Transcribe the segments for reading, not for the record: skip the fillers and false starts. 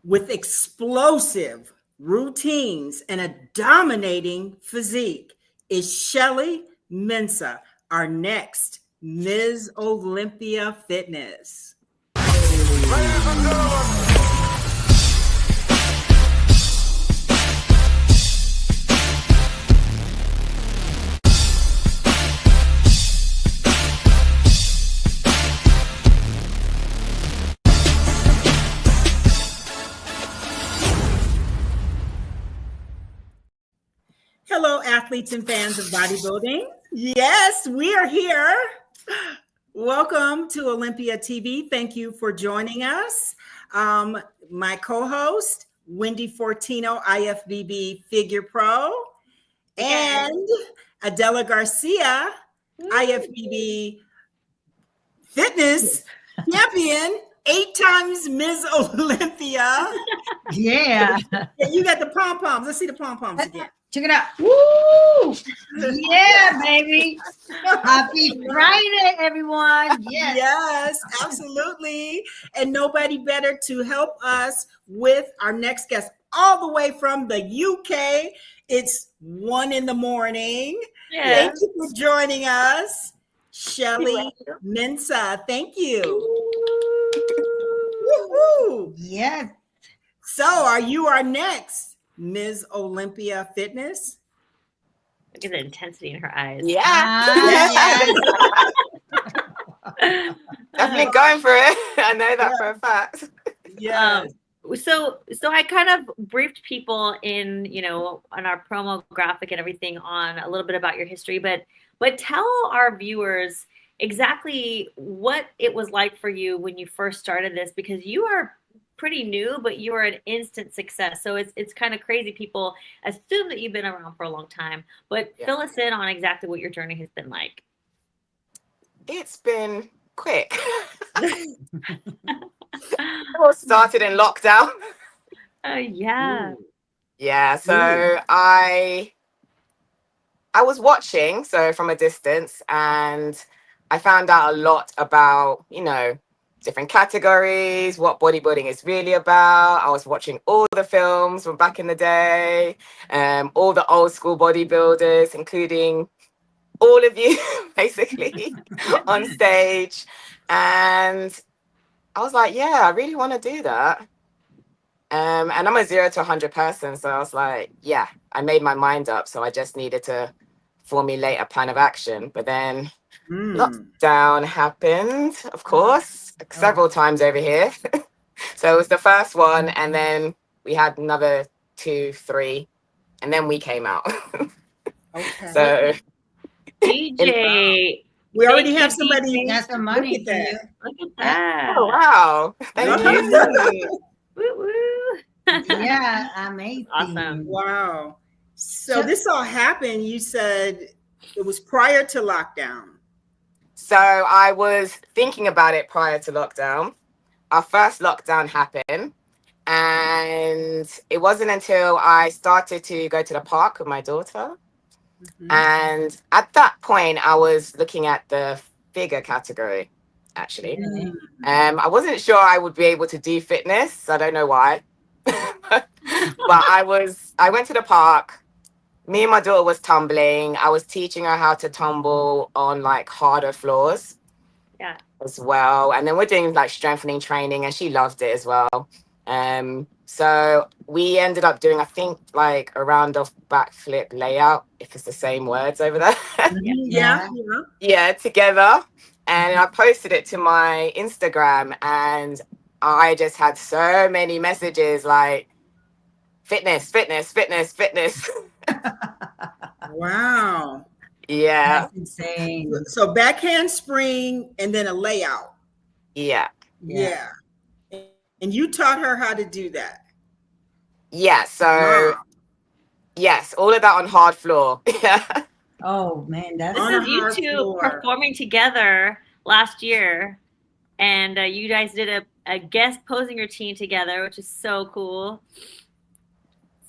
with explosive routines and a dominating physique is Shelly Mensah, our next Ms. Olympia Fitness. Hello, athletes and fans of bodybuilding. Yes, we are here. Welcome to Olympia TV. Thank you for joining us. My co-host, Wendy Fortino, IFBB Figure Pro, and Adela Garcia, IFBB Fitness Champion, 8 times Ms. Olympia. Yeah. You got the pom-poms. Let's see the pom-poms again. Check it out. Woo! Yeah, baby. Happy Friday, everyone. Yes. Yes, absolutely. And nobody better to help us with our next guest, all the way from the UK. It's 1 a.m. Yes. Thank you for joining us, Shelly Mensah. Thank you. Woo-hoo. Yes. So, are you our next Ms. Olympia Fitness? Look at the intensity in her eyes. Definitely going for it. I know that for a fact. Yeah. So I kind of briefed people in, on our promo graphic and everything on a little bit about your history, but tell our viewers exactly what it was like for you when you first started this, because you are pretty new, but you are an instant success. So it's kind of crazy. People assume that you've been around for a long time, but fill us in on exactly what your journey has been like. It's been quick. It all started in lockdown. Yeah. Yeah. So I was watching, so from a distance, and I found out a lot about, different categories, what bodybuilding is really about. I was watching all the films from back in the day, all the old school bodybuilders, including all of you, basically, on stage. And I was like, yeah, I really want to do that. And I'm a 0 to 100 person. So I was like, yeah, I made my mind up. So I just needed to formulate a plan of action. But then lockdown happened, of course, several times over here. So it was the first one, and then we had another 2, 3, and then we came out. Okay. So DJ, we already have somebody. Got some money for you. look at that. oh wow, thank you. Woo woo. Yeah, amazing. Awesome. Wow. So this all happened, you said it was prior to lockdown. So I was thinking about it prior to lockdown. Our first lockdown happened, and it wasn't until I started to go to the park with my daughter. And at that point, I was looking at the figure category, actually. I wasn't sure I would be able to do fitness. I don't know why. But I went to the park. Me and my daughter was tumbling. I was teaching her how to tumble on like harder floors. Yeah. As well. And then we're doing like strengthening training, and she loved it as well. So we ended up doing, I think, like a round of backflip layout, if it's the same words over there. Yeah, together. And I posted it to my Instagram, and I just had so many messages like fitness, fitness, fitness, fitness. Wow. Yeah. That's insane. So back handspring and then a layout. Yeah. Yeah. And you taught her how to do that. Yeah. So Wow. yes, all of that on hard floor. Yeah. Oh man, that's This is you two performing together last year, and you guys did a guest posing routine together, which is so cool.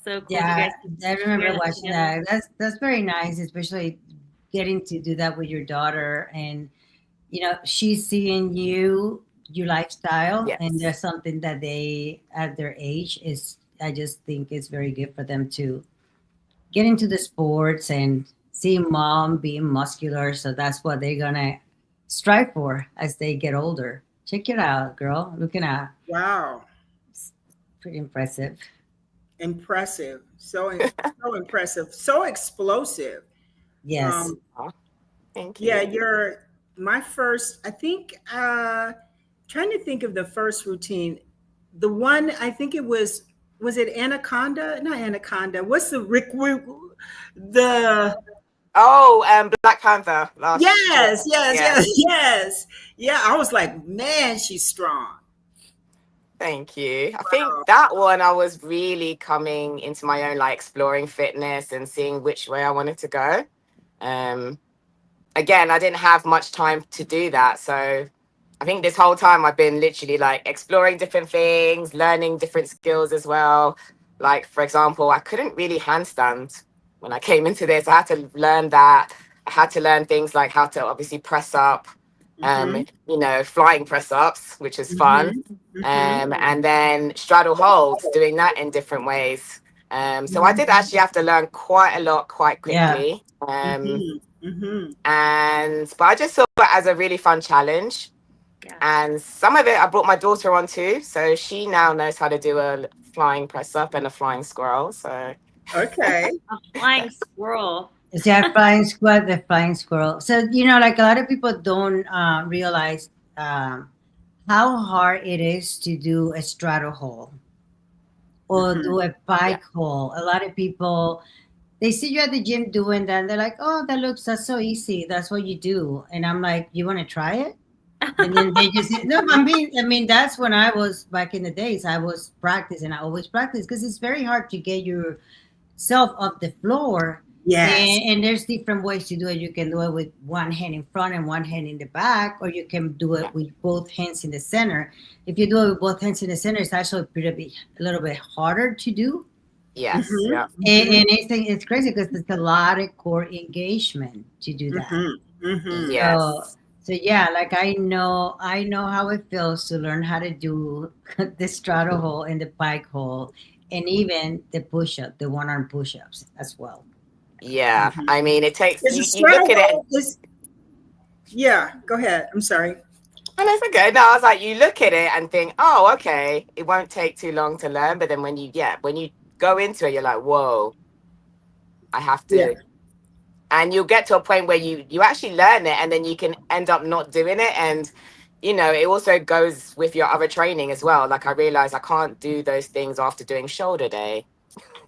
So cool. yeah. I remember share that watching together. that. That's very nice, especially getting to do that with your daughter, and she's seeing you your lifestyle, Yes. and there's something that they at their age is, I just think it's very good for them to get into the sports and see mom being muscular. So that's what they're gonna strive for as they get older. Check it out, girl. Looking at Wow. pretty impressive. Impressive. So impressive. So explosive. Yes. Thank you. Yeah, you're my first, I think, trying to think of the first routine. The one, I think it was it Anaconda? Not Anaconda. What's the the Oh, Black Panther last year. yes. Yeah, I was like, man, she's strong. Thank you. I think that one I was really coming into my own, like exploring fitness and seeing which way I wanted to go. Again, I didn't have much time to do that. So I think this whole time I've been literally like exploring different things, learning different skills as well. Like, for example, I couldn't really handstand when I came into this. I had to learn that. I had to learn things like how to obviously press up, flying press ups, which is fun. And then straddle holds, doing that in different ways. So I did actually have to learn quite a lot quite quickly. But I just saw it as a really fun challenge. Yeah. And some of it I brought my daughter on too. So she now knows how to do a flying press up and a flying squirrel. So Okay. A flying squirrel. Is that flying squirrel? The flying squirrel. So like a lot of people don't realize how hard it is to do a straddle hole or do a pike hole. A lot of people, they see you at the gym doing that, and they're like, "Oh, that's so easy. That's what you do." And I'm like, "You want to try it?" And then they just no. I mean, that's when I was back in the days. I was practicing. I always practice because it's very hard to get yourself off the floor. Yes. And there's different ways to do it. You can do it with one hand in front and one hand in the back, or you can do it with both hands in the center. If you do it with both hands in the center, it's actually a little bit harder to do. yes, yeah. And it's crazy because there's a lot of core engagement to do that. Yes. So yeah, like I know how it feels to learn how to do the straddle hole and the pike hole, and even the push-up, the one-arm push-ups as well. Yeah. I mean, it takes you straddle look at it. hole yeah, go ahead. I'm sorry. And it's okay. No, I was like, you look at it and think, oh, okay, it won't take too long to learn. But then when you go into it, you're like, whoa, I have to. Yeah. And you'll get to a point where you actually learn it, and then you can end up not doing it. And, it also goes with your other training as well. Like I realized I can't do those things after doing shoulder day.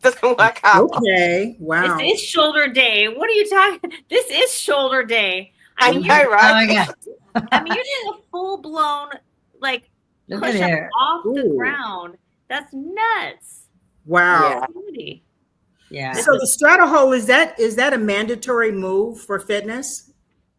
Doesn't work out. Okay. Wow. This is shoulder day. What are you talking? This is shoulder day. I mean, know, right? Oh my God. I mean, you're doing a full blown like Look at push up there. off the ground. That's nuts. Wow. Yeah. So the straddle hole, is that a mandatory move for fitness?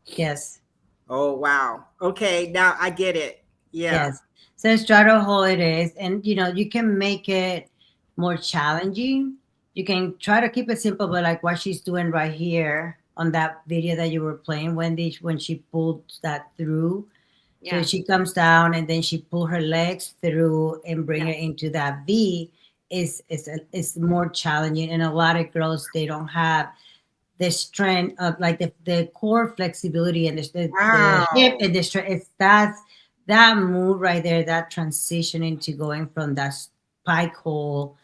Yes. Oh wow. Okay, now I get it. Yeah. Yes. So straddle hole it is, and you can make it more challenging. You can try to keep it simple, but like what she's doing right here on that video that you were playing, Wendy, when she pulled that through. Yeah. So she comes down and then she pull her legs through and bring it into that V. Is more challenging, and a lot of girls, they don't have the strength of like the core flexibility and the hip and the strength. It's that move right there, that transition into going from that pike hole,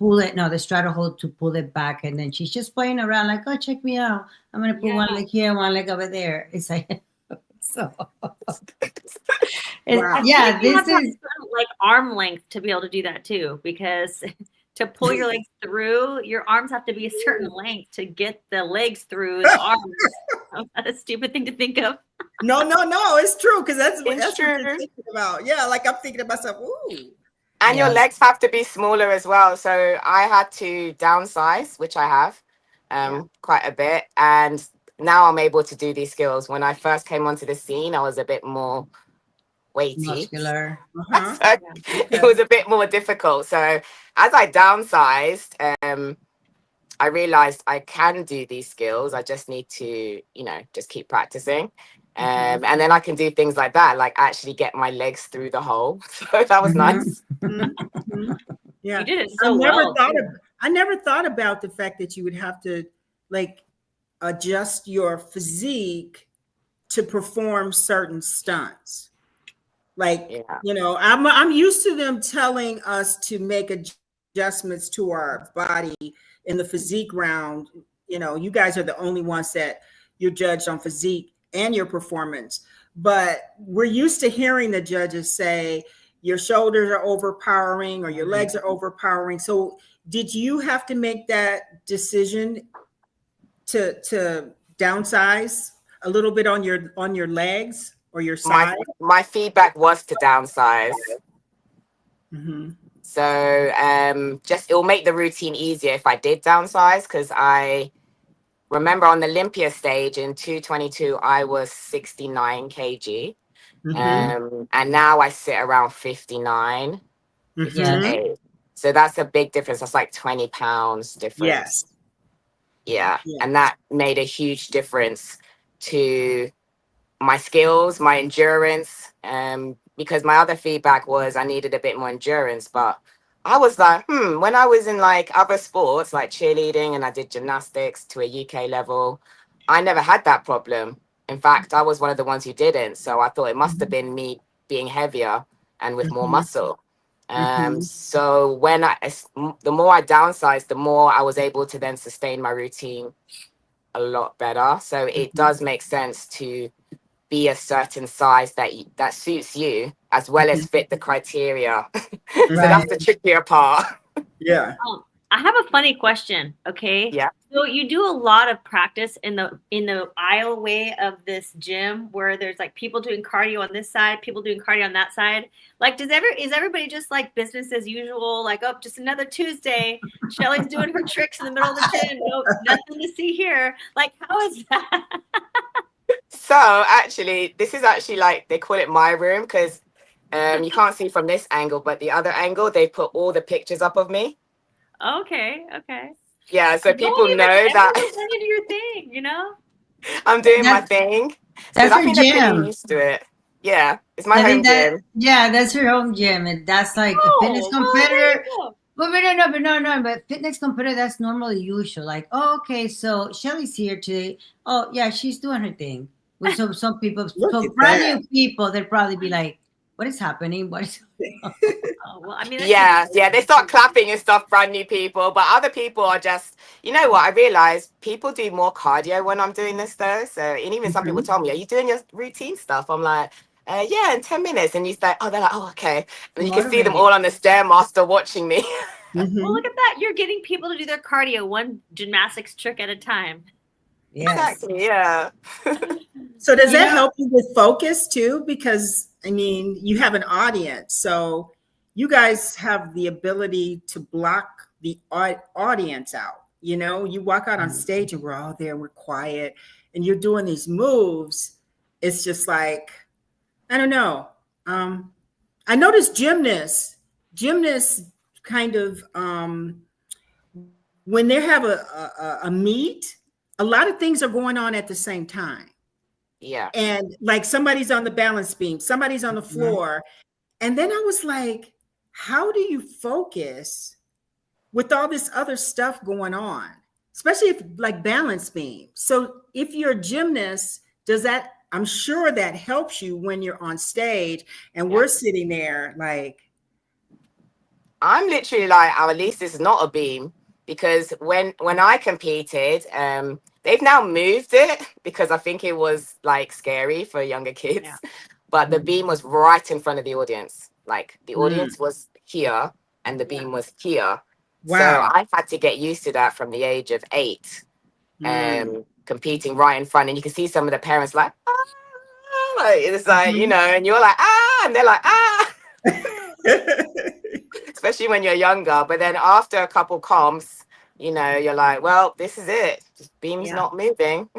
the straddle hole to pull it back, and then she's just playing around like, oh, check me out, I'm gonna put one leg here, one leg over there. It's like so. Wow. Yeah, this is like arm length to be able to do that too, because to pull your legs through, your arms have to be a certain length to get the legs through the arms. That's a stupid thing to think of. No, it's true, because that's true. what you're thinking about. Yeah, like I'm thinking to myself, ooh. And your legs have to be smaller as well. So I had to downsize, which I have quite a bit. And now I'm able to do these skills. When I first came onto the scene, I was a bit more weighty. Muscular. Uh-huh. So it was a bit more difficult. So as I downsized, I realized I can do these skills. I just need to, just keep practicing. And then I can do things like that, like actually get my legs through the hole. So that was nice. Yeah, You did it so well. I never thought about the fact that you would have to like adjust your physique to perform certain stunts. Like, you know, I'm used to them telling us to make adjustments to our body in the physique round. You know, you guys are the only ones that you're judged on physique and your performance. But we're used to hearing the judges say your shoulders are overpowering or your legs are overpowering. So did you have to make that decision to downsize a little bit on your legs or your side? My feedback was to downsize. So just it will make the routine easier if I did downsize, because I remember on the Olympia stage in 222 I was 69 kg. And now I sit around 59, 58. So that's a big difference. That's like 20 pounds difference. Yeah. And that made a huge difference to my skills, my endurance, because my other feedback was I needed a bit more endurance. But I was like, when I was in like other sports like cheerleading and I did gymnastics to a UK level, I never had that problem. In fact, I was one of the ones who didn't. So I thought it must have been me being heavier and with more muscle. So when the more I downsized, the more I was able to then sustain my routine a lot better. So it does make sense to be a certain size that suits you, as well as fit the criteria. So that's the trickier part. I have a funny question. Okay. Yeah. So you do a lot of practice in the aisleway of this gym where there's like people doing cardio on this side, people doing cardio on that side. Like, is everybody just like business as usual? Like, oh, just another Tuesday. Shelly's doing her tricks in the middle of the gym. Nope, nothing to see here. Like, how is that? So actually, this is actually like, they call it my room, because you can't see from this angle, but the other angle, they put all the pictures up of me. Okay. Yeah, so people know that do your thing, you know? I'm doing my thing. That's so I her think they're pretty gym. used to it. Yeah, it's my home gym. Yeah, that's her home gym, and that's like a fitness competitor. But but fitness competitor, that's normally usual. Like, oh, okay, so Shelly's here today. Oh, yeah, she's doing her thing. With some people, so brand new people, they'd probably be like, what is happening? What is well, I mean, yeah, they start clapping and stuff, brand new people, but other people are just, you know what, I realize people do more cardio when I'm doing this though. So, and even some people tell me, are you doing your routine stuff? I'm like, yeah, in 10 minutes. And you say, oh, they're like, oh, okay. And you can see them all on the Stairmaster watching me. Well, look at that. You're getting people to do their cardio one gymnastics trick at a time. Exactly, yeah. So does that help you with focus too? Because I mean, you have an audience, so you guys have the ability to block the audience out. You know, you walk out on stage and we're all there, we're quiet, and you're doing these moves. It's just like, I don't know. I noticed gymnasts kind of when they have a meet, a lot of things are going on at the same time. Yeah. And like somebody's on the balance beam, somebody's on the floor. And then I was like, how do you focus with all this other stuff going on? Especially if like balance beam. So if you're a gymnast, does that, I'm sure that helps you when you're on stage and we're sitting there like. I'm literally like, oh, at least this is not a beam, because when I competed, they've now moved it because I think it was like scary for younger kids. Yeah. But the beam was right in front of the audience. Like the audience was here and the beam was here. Wow. So I had to get used to that from the age of 8, competing right in front. And you can see some of the parents like, ah, like it's like, you know, and you're like, ah, and they're like, ah. Especially when you're younger. But then after a couple comps, you know, you're like, well, this is it. Just beam's not moving.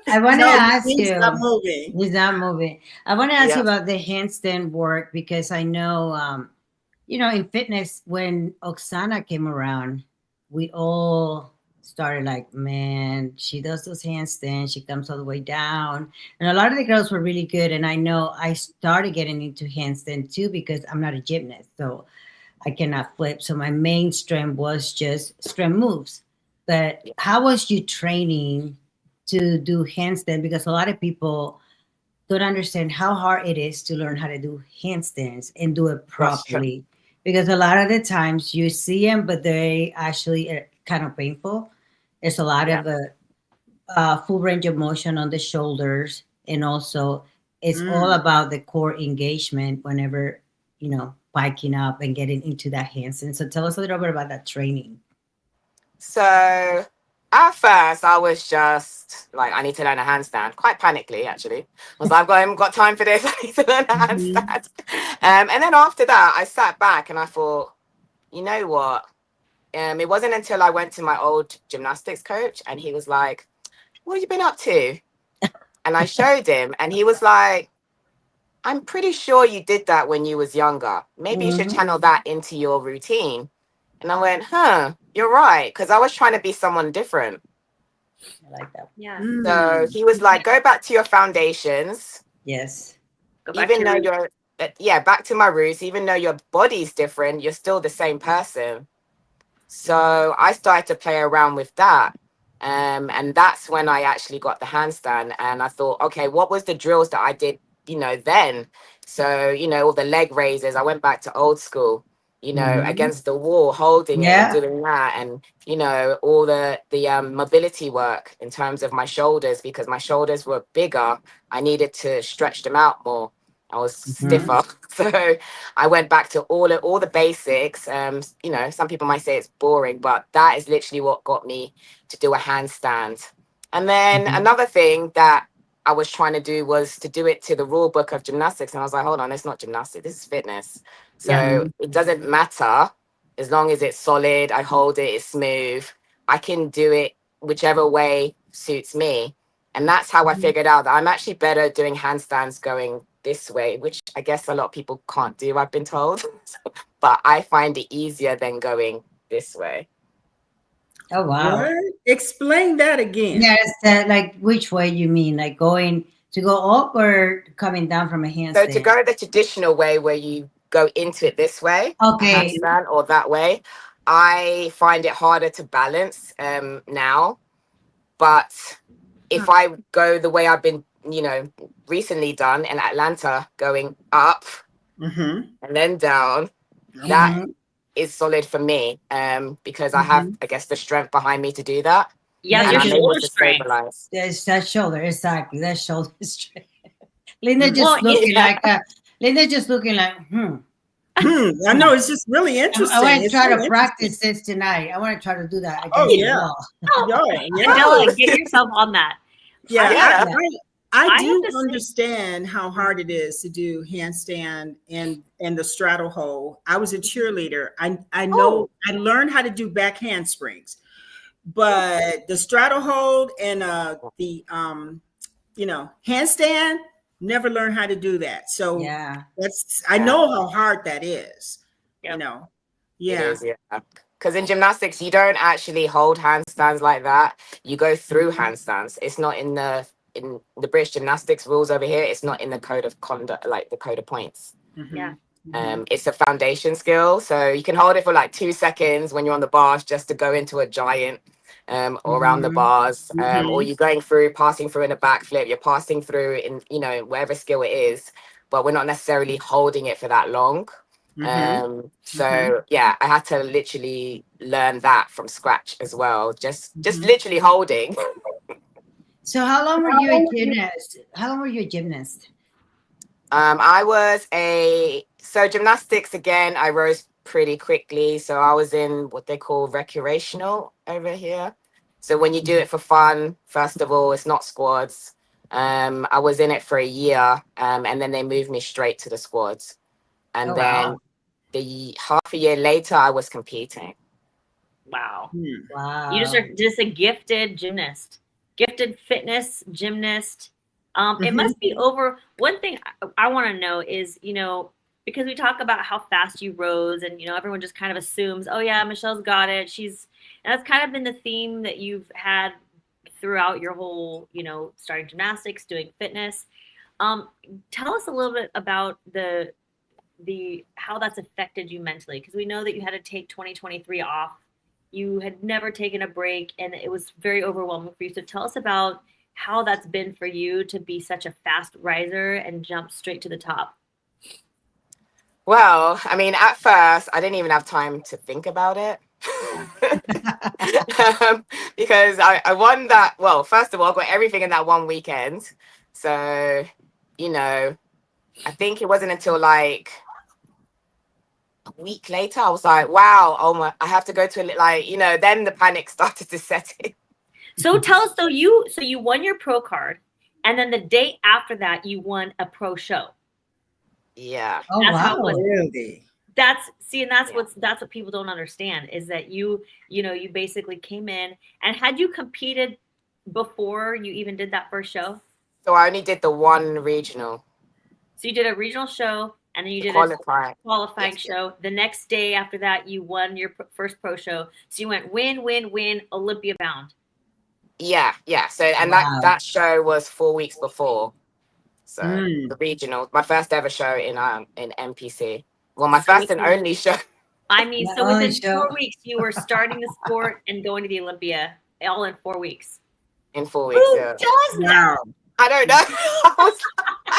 I want to ask you. He's not moving. He's not moving. I want to ask you about the handstand work, because I know, you know, in fitness, when Oksana came around, we all started like, man, she does those handstands, she comes all the way down. And a lot of the girls were really good. And I know I started getting into handstand too because I'm not a gymnast. So I cannot flip. So my main strength was just strength moves. But how was you training to do handstand? Because a lot of people don't understand how hard it is to learn how to do handstands and do it properly. Because a lot of the times you see them, but they actually are kind of painful. There's a lot of full range of motion on the shoulders, and also it's all about the core engagement whenever piking up and getting into that handstand. So tell us a little bit about that training. So at first, I was just like, I need to learn a handstand. Quite panically, actually. I was like, I haven't got time for this. I need to learn a handstand. And then after that, I sat back and I thought, you know what? It wasn't until I went to my old gymnastics coach and he was like, what have you been up to? And I showed him and he was like, I'm pretty sure you did that when you was younger. Maybe you should channel that into your routine. And I went, you're right. Because I was trying to be someone different. I like that. Yeah. So he was like, go back to your foundations. Yes. Even though you're, back to my roots. Even though your body's different, you're still the same person. So I started to play around with that. And that's when I actually got the handstand. And I thought, okay, what was the drills that I did, then? So, all the leg raises, I went back to old school, against the wall, holding it and doing that. And, all the mobility work in terms of my shoulders, because my shoulders were bigger. I needed to stretch them out more. I was stiffer. So I went back to all the basics. Some people might say it's boring, but that is literally what got me to do a handstand. And then another thing that I was trying to do was to do it to the rule book of gymnastics. And I was like, hold on, it's not gymnastics, this is fitness. So it doesn't matter as long as it's solid, I hold it, it's smooth. I can do it whichever way suits me. And that's how I figured out that I'm actually better doing handstands going this way, which I guess a lot of people can't do, I've been told. But I find it easier than going this way. Oh, wow. What? Explain that again. Yes, like which way you mean? Like going to go up or coming down from a handstand? So to go the traditional way where you go into it this way, okay, handstand, or that way, I find it harder to balance now. But if I go the way I've been, recently done in Atlanta, going up and then down, that is solid for me because I have, I guess, the strength behind me to do that. Yeah, and your I'm able shoulder to strength. stabilize. There's that shoulder, exactly. That shoulder strength. Linda just looking like Linda just looking like, I know, it's just really interesting. I want to try to practice this tonight. I want to try to do that. Oh, yeah. Adela, get yourself on that. Yeah. I do understand how hard it is to do handstand and the straddle hold. I was a cheerleader. I know I learned how to do back handsprings, but the straddle hold and the handstand, never learned how to do that. So I know how hard that is. It is, because in gymnastics you don't actually hold handstands like that. You go through handstands. It's not in the British gymnastics rules over here. It's not in the code of conduct, like the code of points. It's a foundation skill, so you can hold it for like 2 seconds when you're on the bars just to go into a giant or around the bars, or you're going through, passing through in a backflip, you're passing through in whatever skill it is, but we're not necessarily holding it for that long. So I had to literally learn that from scratch as well, just literally holding. So how long were you a gymnast? How long were you a gymnast? I was gymnastics again, I rose pretty quickly. So I was in what they call recreational over here. So when you do it for fun, first of all, it's not squads. I was in it for a year, and then they moved me straight to the squads. And then the half a year later, I was competing. Wow. Wow. You just a gifted gymnast, gifted fitness gymnast. It must be over. One thing I want to know is, because we talk about how fast you rose and, everyone just kind of assumes, oh yeah, Michelle's got it. She's And that's kind of been the theme that you've had throughout your whole, starting gymnastics, doing fitness. Tell us a little bit about the how that's affected you mentally, because we know that you had to take 2023 off. You had never taken a break, and it was very overwhelming for you. So tell us about how that's been for you to be such a fast riser and jump straight to the top. Well, I mean, at first, I didn't even have time to think about it. Because I won that. Well, first of all, I got everything in that one weekend. So, I think it wasn't until like a week later, I was like, wow, oh my, I have to go to then the panic started to set in. So tell us, so you won your pro card, and then the day after that, you won a pro show. Yeah. Oh, that's wow. how it was. Really? That's what people don't understand, is that you basically came in, and had you competed before you even did that first show? So I only did the one regional. So you did a regional show, and then you did a qualifying show. The next day after that, you won your first pro show. So you went win, win, win, Olympia bound. Yeah. So, and that show was 4 weeks before. So the regional, my first ever show in MPC. Well, my first and only show. I mean, so within 4 weeks, you were starting the sport and going to the Olympia, all in 4 weeks. In 4 weeks, Who yeah. does that? I don't know.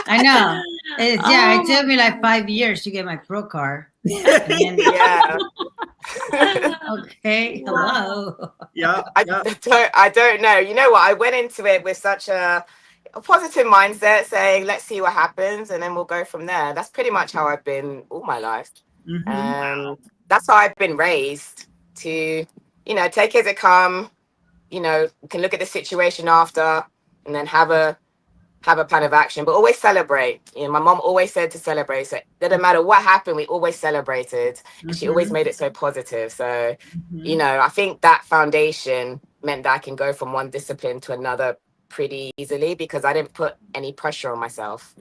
I know. It took me like 5 years to get my pro card. Yeah. Okay. Hello. Yeah. I don't know. You know what? I went into it with such a positive mindset, saying, let's see what happens, and then we'll go from there. That's pretty much how I've been all my life. That's how I've been raised, to, take it as it come. You can look at the situation after, and then have a plan of action, but always celebrate. My mom always said to celebrate. So it didn't matter what happened, we always celebrated. And she always made it so positive. So, I think that foundation meant that I can go from one discipline to another pretty easily, because I didn't put any pressure on myself.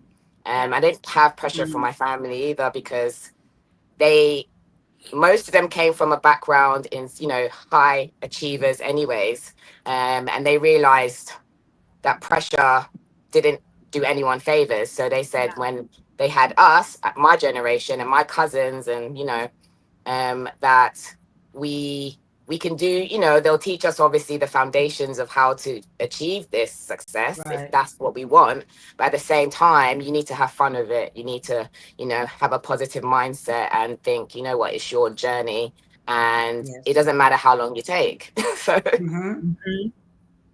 I didn't have pressure from my family either, because most of them came from a background in, high achievers anyways. And they realized that pressure didn't do anyone favors. So they said when they had us, my generation and my cousins, and, that we can do, they'll teach us obviously the foundations of how to achieve this success, if that's what we want. But at the same time, you need to have fun with it. You need to, have a positive mindset and think, it's your journey, and it doesn't matter how long you take. So.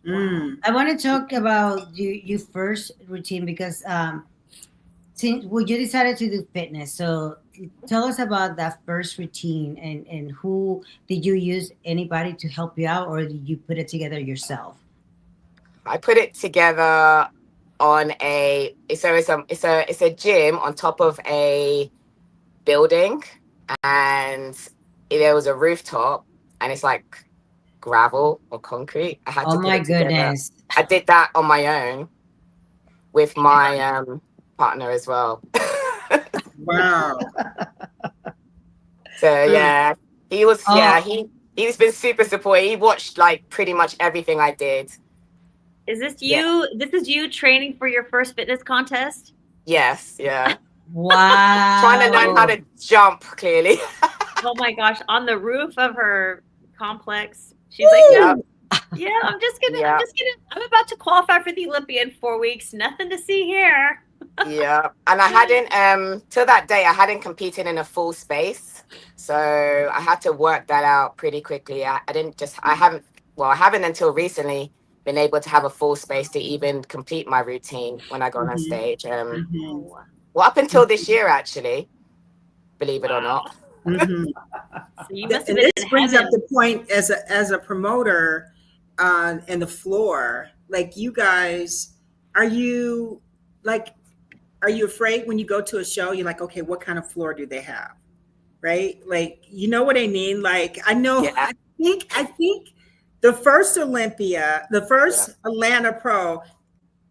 I want to talk about your first routine, because since you decided to do fitness, so tell us about that first routine, and who did you use? Anybody to help you out, or did you put it together yourself? I put it together on it's a gym on top of a building, and there was a rooftop, and it's like gravel or concrete. I had to put it together. Goodness. I did that on my own with my partner as well. Wow. So yeah, he was he's been super supportive. He watched like pretty much everything I did. Is this you? Yeah. This is you training for your first fitness contest? Yes, yeah. Wow. Trying to learn how to jump, clearly. Oh my gosh, on the roof of her complex. She's like, I'm about to qualify for the Olympia in 4 weeks. Nothing to see here. Yeah. And I hadn't, till that day, I hadn't competed in a full space. So I had to work that out pretty quickly. I haven't until recently been able to have a full space to even complete my routine when I got on stage. Well, up until this year, actually, believe it or not. So you must have been this brings up the point as a promoter in the floor. Like, you guys, are you afraid when you go to a show? You're like, okay, what kind of floor do they have? Right? Like, you know what I mean? Like, I know. Yeah. I think the first Olympia, the first Atlanta Pro,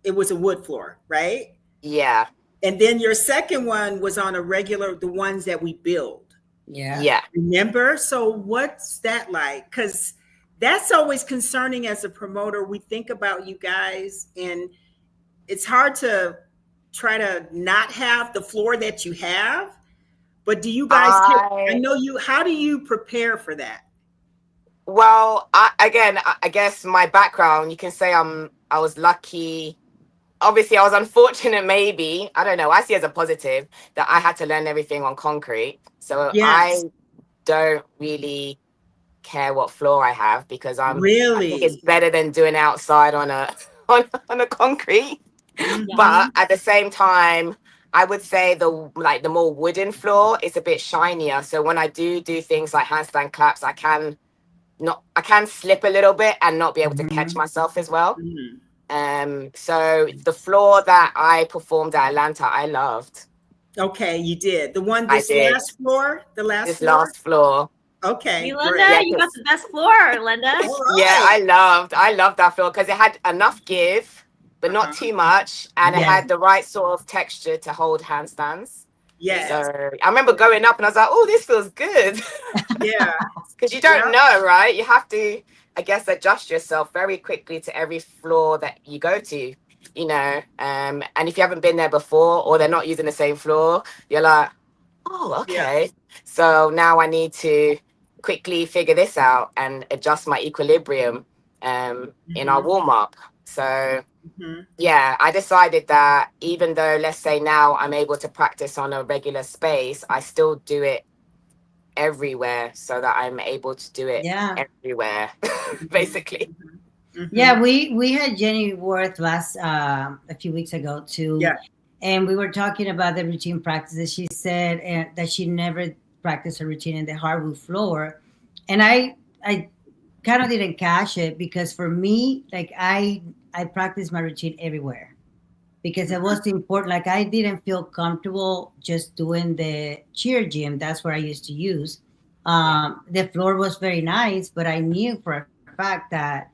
it was a wood floor, right? Yeah. And then your second one was on the ones that we build. Yeah. Remember? So what's that like? Because that's always concerning as a promoter. We think about you guys, and it's hard to try to not have the floor that you have. But do you guys I know you, how do you prepare for that? Well, I guess my background, you can say I was lucky. Obviously, I was unfortunate, maybe. I don't know. I see it as a positive that I had to learn everything on concrete. So I don't really care what floor I have, because I think it's better than doing outside on a on a concrete. But at the same time, I would say the more wooden floor is a bit shinier. So when I do things like handstand claps, I can slip a little bit and not be able to catch myself as well. So the floor that I performed at Atlanta, I loved. Okay, you did. The one, last floor? The last floor? Last floor. Okay. Hey, Lenda, you got the best floor, Lenda. Right. Yeah, I loved that floor because it had enough give, but not too much. And it had the right sort of texture to hold handstands. Yeah. So I remember going up and I was like, oh, this feels good. Yeah. Because you don't know, right? You have to, I guess, adjust yourself very quickly to every floor that you go to, you know. And if you haven't been there before, or they're not using the same floor, you're like, oh, okay. Yeah. So now I need to quickly figure this out and adjust my equilibrium in our warm-up. So yeah, I decided that even though, let's say now I'm able to practice on a regular space, I still do it everywhere so that I'm able to do it everywhere, basically. Yeah, we had Jenny Worth last a few weeks ago too. Yeah. And we were talking about the routine practices. She said that she never practiced a routine in the hardwood floor. And I kind of didn't catch it, because for me, like I practice my routine everywhere, because it was important. Like I didn't feel comfortable just doing the cheer gym. That's where I used to use. The floor was very nice, but I knew for a fact that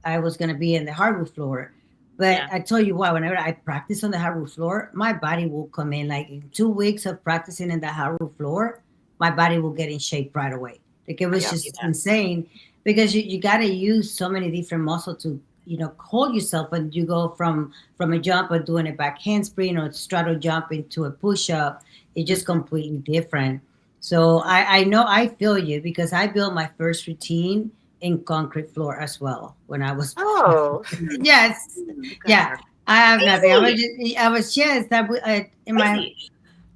I was going to be in the hardwood floor. But I tell you what, whenever I practice on the hardwood floor, my body will come in. Like in 2 weeks of practicing in the hardwood floor, my body will get in shape right away. Like it was just insane, because you got to use so many different muscles to, you know, hold yourself when you go from a jump or doing a back handspring or straddle jump into a push-up. It's just completely different. So I know I feel you, because I built my first routine in concrete floor as well when I was. Yes. Yeah. I have nothing. I was in my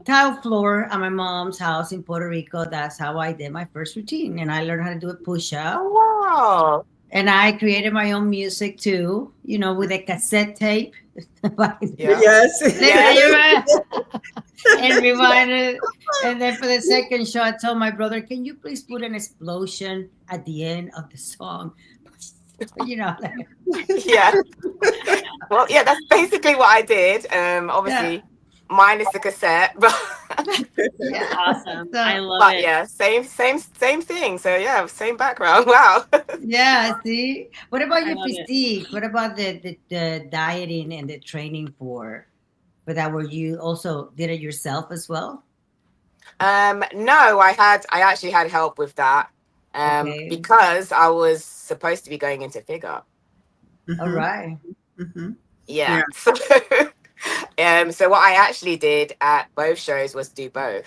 tile floor at my mom's house in Puerto Rico. That's how I did my first routine, and I learned how to do a push-up. Oh, wow. And I created my own music too, you know, with a cassette tape. Yes. And rewind it. And then for the second show, I told my brother, can you please put an explosion at the end of the song? You know. Yeah. Well, yeah, that's basically what I did. Obviously, mine is the cassette, but awesome. So, I love it. Yeah, same thing. So yeah, same background. Wow. Yeah. See, what about your physique? What about the dieting and the training for that? Were you also did it yourself as well? No, I actually had help with that. Because I was supposed to be going into figure. All right. Yeah. So, so what I actually did at both shows was do both.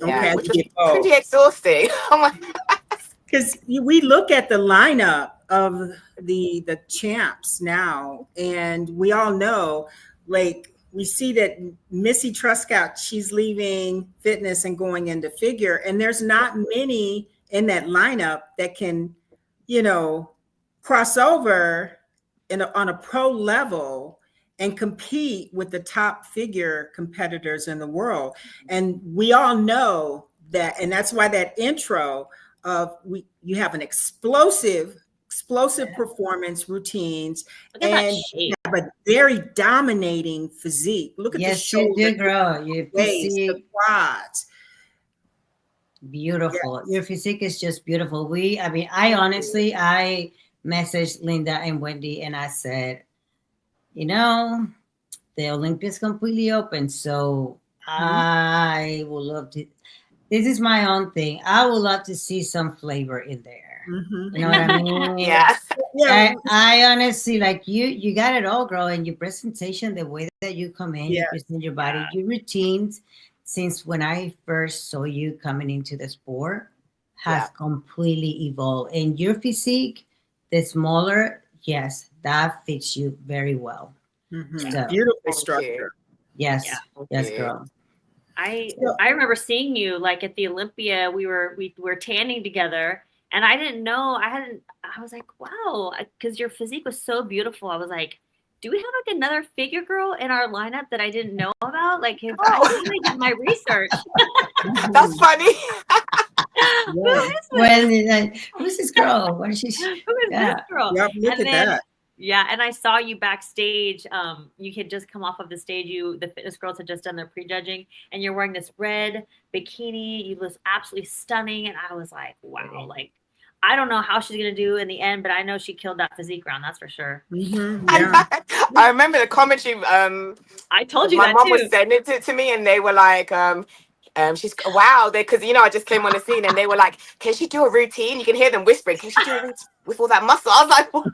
Yeah, which was pretty exhausting. Oh my God. Because we look at the lineup of the champs now, and we all know, like, we see that Missy Truscott, she's leaving fitness and going into figure, and there's not many in that lineup that can, you know, cross over on a pro level and compete with the top figure competitors in the world. And we all know that, and that's why that intro of you have an explosive performance routines, and you have a very dominating physique. Look at the shoulders, you do, girl. Your waist, the quads. Beautiful. Your physique is just beautiful. I honestly, I messaged Linda and Wendy and I said, you know, the Olympia is completely open. So I would love to, this is my own thing. I would love to see some flavor in there. there. Mhm. You know what I mean? Yeah. Yeah. I honestly, like, you got it all, girl. And your presentation, the way that you come in, you Yeah. present your body, your routines, since when I first saw you coming into the sport, has Yeah. completely evolved. And your physique, the smaller, yes, that fits you very well. Mhm. So, Beautiful Thank structure. yes, Yeah. Thank yes, you. girl. I Yeah. I remember seeing you like at the Olympia. We were tanning together, and I didn't know. I was like, wow, because your physique was so beautiful. I was like, do we have like another figure girl in our lineup that I didn't know about? Like, I Oh, really did my research. that's funny. Who Yeah. is Well, this? it's like, who's this girl? What is she? Who is Yeah. this girl? Yep, look And at then that. yeah, and I saw you backstage. You had just come off of the stage. The fitness girls had just done their prejudging, and you're wearing this red bikini. You look absolutely stunning, and I was like, wow, like I don't know how she's gonna do in the end, but I know she killed that physique round. That's for sure. Mhm. And Yeah. I remember the commentary. I told you My that mom too. was sending it to me, and they were like, she's wow, because I just came on the scene, and they were like, can she do a routine? You can hear them whispering, can she do a routine with all that muscle? I was like, what?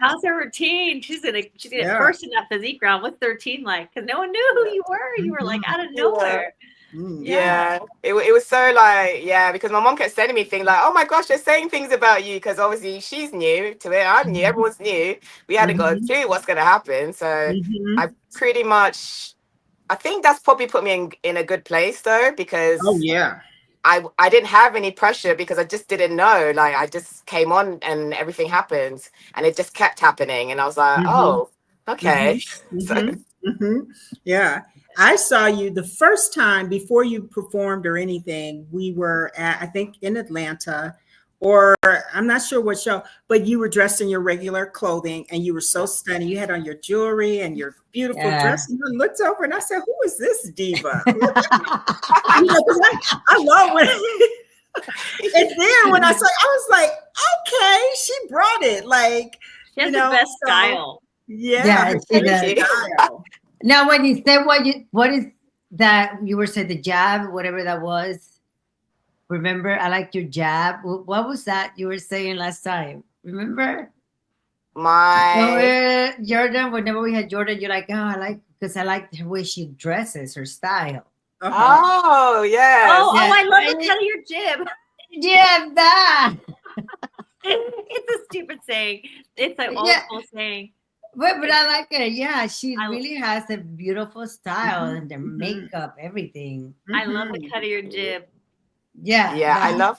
How's her routine? She's gonna Yeah. first in that physique round. What's 13 like? Because no one knew who you were. You were like out of nowhere. Mm. Yeah, it was so like, yeah, because my mom kept sending me things like, oh my gosh, they're saying things about you, because obviously she's new to it, I'm new, everyone's new, we hadn't got a Mhm. clue what's going to happen. So Mhm. I pretty much, I think that's probably put me in a good place though, because Oh yeah. I didn't have any pressure, because I just didn't know, like I just came on and everything happened, and it just kept happening, and I was like, Mhm. oh, okay. So Mhm. Mhm. Yeah. I saw you the first time before you performed or anything. We were at, I think, in Atlanta, or I'm not sure what show, but you were dressed in your regular clothing and you were so stunning. You had on your jewelry and your beautiful Yeah. dress. And I looked over and I said, who is this diva? 'Cause I love when. And then when I saw, I was like, okay, she brought it. Like, She has the best style. Yeah, Yeah, her she Thank does. you. style. Now, when you said what is that you were saying, the jab, whatever that was. Remember, I liked your jab. What was that you were saying last time? Remember? My Jordan, whenever we had Jordan, you're like, oh, because I like the way she dresses, her style. Uh-huh. Oh yes. Oh, Yeah. I love the cut of your jib. Yeah, that. It's a stupid saying. It's an old Yeah. school saying. But I like it. Yeah, she I- really has a beautiful style Mhm, and the mhm. makeup, everything. I love the Mhm. cut of your jib. Yeah. Yeah, that.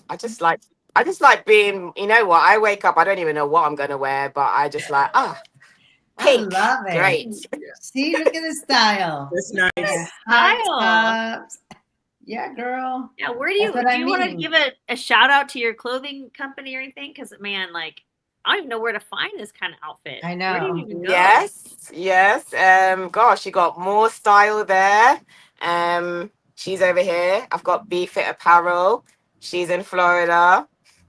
I just like being, you know what, I wake up, I don't even know what I'm gonna wear, but I just like, I pink, love it. great. See, look at the style. That's The nice. high Style. tops. Yeah, girl. Yeah, where That's what I do you want to mean. give a shout out to your clothing company or anything? Because man, like I don't even know where to find this kind of outfit. I Where do you know. even go? Yes. Gosh, you got more style there. She's over here. I've got B Fit Apparel. She's in Florida.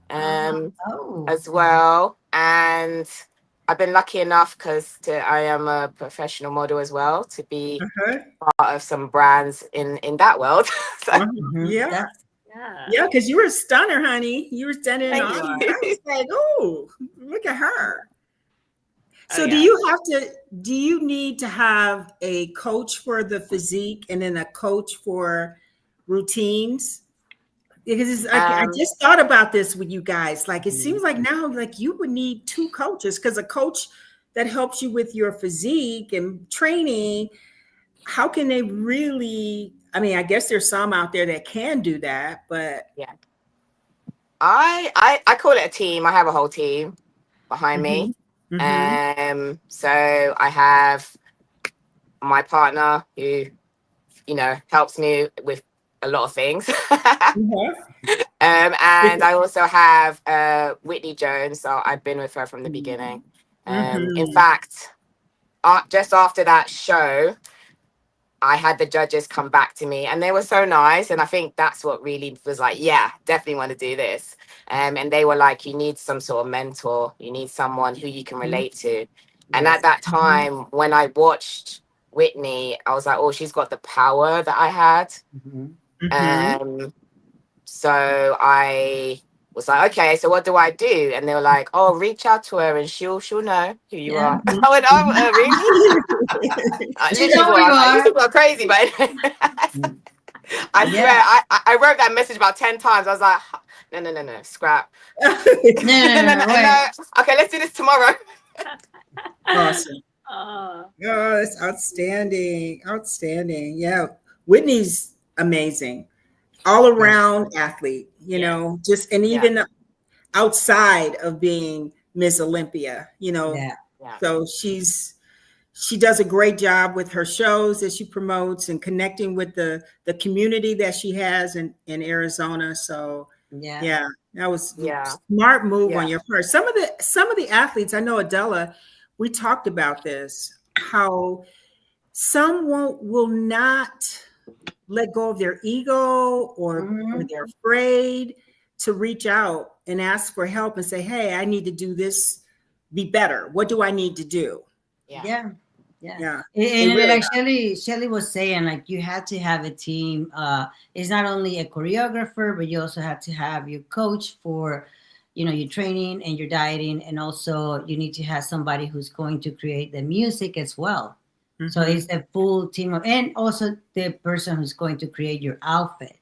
Oh. As well. And I've been lucky enough because I am a professional model as well to be Uh-huh. part of some brands in that world. So, Uh-huh. Mhm. Yeah. That's- Yeah, because you were a stunner, honey. You were stunning in thank all. are. you. I was like, oh, look at her. So Oh, do yeah. you need to have a coach for the physique and then a coach for routines? Because I Um, just thought about this with you guys. Like it Mhm. seems like now like you would need two coaches, because a coach that helps you with your physique and training, how can they really, I mean, I guess there's some out there that can do that, but yeah. I call it a team. I have a whole team behind me. So I have my partner who, helps me with a lot of things. And I also have Whitney Jones. So I've been with her from the beginning. In fact, just after that show, I had the judges come back to me and they were so nice. And I think that's what really was like, yeah, definitely want to do this. And they were like, you need some sort of mentor. You need someone who you can relate to. And at that time, when I watched Whitney, I was like, oh, she's got the power that I had. Mhm. So I was like, okay, so what do I do? And they were like, oh, reach out to her and she'll know who you Yeah. are. I went, oh, really? She know who you are. These people are crazy, but I swear, I wrote that message about 10 times. I was like, no, scrap. No, wait. Okay, let's do this tomorrow. Awesome. Oh, that's outstanding. Outstanding. Yeah. Whitney's amazing. All around athlete, you know, just, and even outside of being Miss Olympia, you know. Yeah. So she does a great job with her shows that she promotes and connecting with the community that she has in Arizona. So that was a smart move on your part. Some of the athletes, I know Adela, we talked about this, how some will not let go of their ego or they're afraid to reach out and ask for help and say, hey, I need to do this, be better. What do I need to do? Yeah. And really like Shelly was saying, like you had to have a team. It's not only a choreographer, but you also have to have your coach for, you know, your training and your dieting, and also you need to have somebody who's going to create the music as well. So it's a full team and also the person who's going to create your outfit.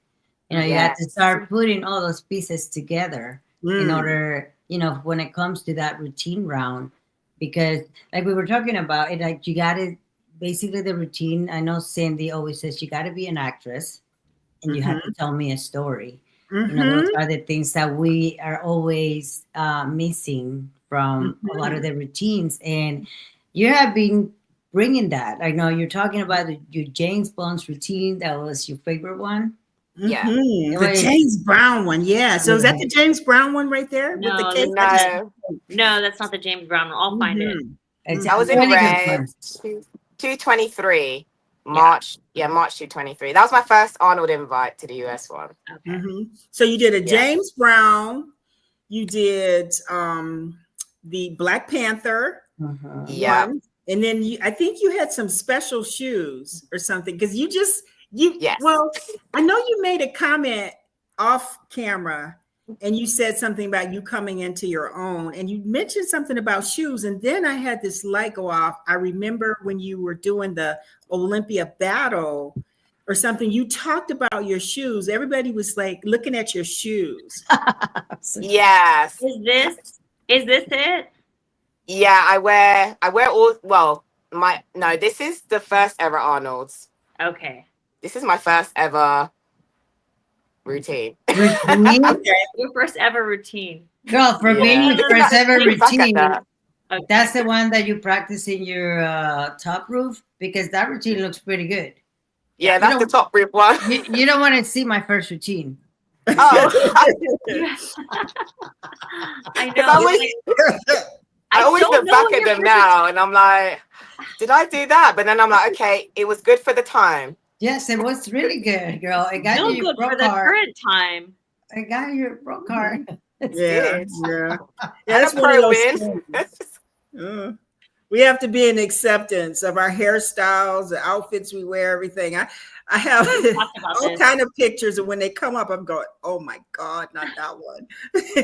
You know, you have to start putting all those pieces together in order, you know, when it comes to that routine round, because like we were talking about it, like you got to basically the routine. I know Sandy always says you got to be an actress and you have to tell me a story. You know, those are the things that we are always missing from a lot of the routines. And you have been bringing that. I know you're talking about your James Bond's routine. That was your favorite one. The James Brown one. So is that the James Brown one right there? No, with the cake? No, that's not the James Brown one. I'll find it. I was in red 223 March 223. That was my first Arnold invite to the US one. Okay. So you did a James Brown, you did the Black Panther one. And then I think you had some special shoes or something, because well, I know you made a comment off camera and you said something about you coming into your own, and you mentioned something about shoes. And then I had this light go off. I remember when you were doing the Olympia battle or something, you talked about your shoes. Everybody was like looking at your shoes. Yes. Is this it? Yeah, I wear all, this is the first ever Arnold's. Okay. This is my first ever routine. Your first ever routine. Girl, for being your first ever routine, Okay. that's the one that you practice in your top roof, because that routine looks pretty good. Yeah, that's the top roof one. You don't want to see my first routine. Oh. I know. I always look back at them now and I'm like, did I do that? But then I'm like, okay, it was good for the time. Yes, it was really good, girl. I got you your pro for card. the current time. I got your pro card. That's one of those we have to be in acceptance of our hairstyles, the outfits we wear, everything. I have all kind of pictures, and when they come up, I'm going, "Oh my God, not that one!"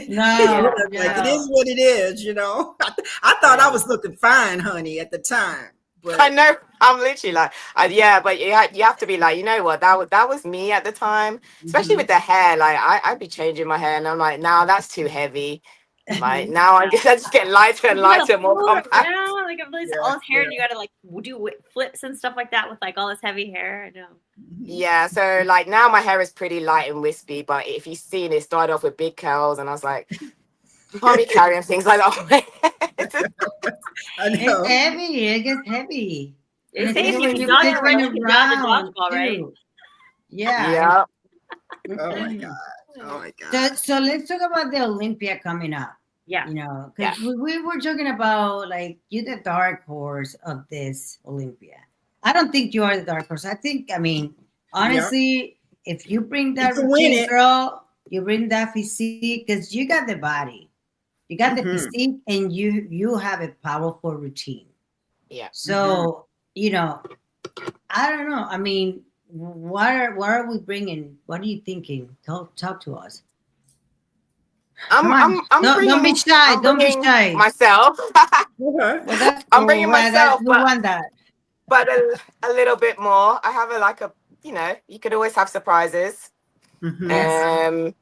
No, like it is what it is, you know. I thought I was looking fine, honey, at the time. But I know, I'm literally like, but you have to be like, you know what, that was me at the time, especially with the hair. Like I'd be changing my hair, and I'm like, now that's too heavy. Like now I just get lighter and lighter, more compact. Yeah, like all this hair, and you gotta like do flips and stuff like that with like all this heavy hair. I know. Yeah, so like now my hair is pretty light and wispy, but if you've seen it, started off with big curls, and I was like, I can't be carrying things like that. I know. It's heavy. It gets heavy. It's heavy. You dodge the dodgeball, right? Yeah. Oh my God. Oh my God. So let's talk about the Olympia coming up. Yeah. You know, because we were talking about like you're the dark horse of this Olympia. I don't think you are the dark horse. I mean, honestly, if you bring that routine, girl, you bring that physique, because you got the body, you got the physique, and you have a powerful routine. Yeah. So you know, I don't know. I mean, what are we bringing? What are you thinking? Talk to us. Come on. I'm Don't be shy. I'm Don't be bringing shy. myself. Okay. Well, that's I'm cool. bringing Well, myself, we want that. but a little bit more. I have you could always have surprises. Mhm.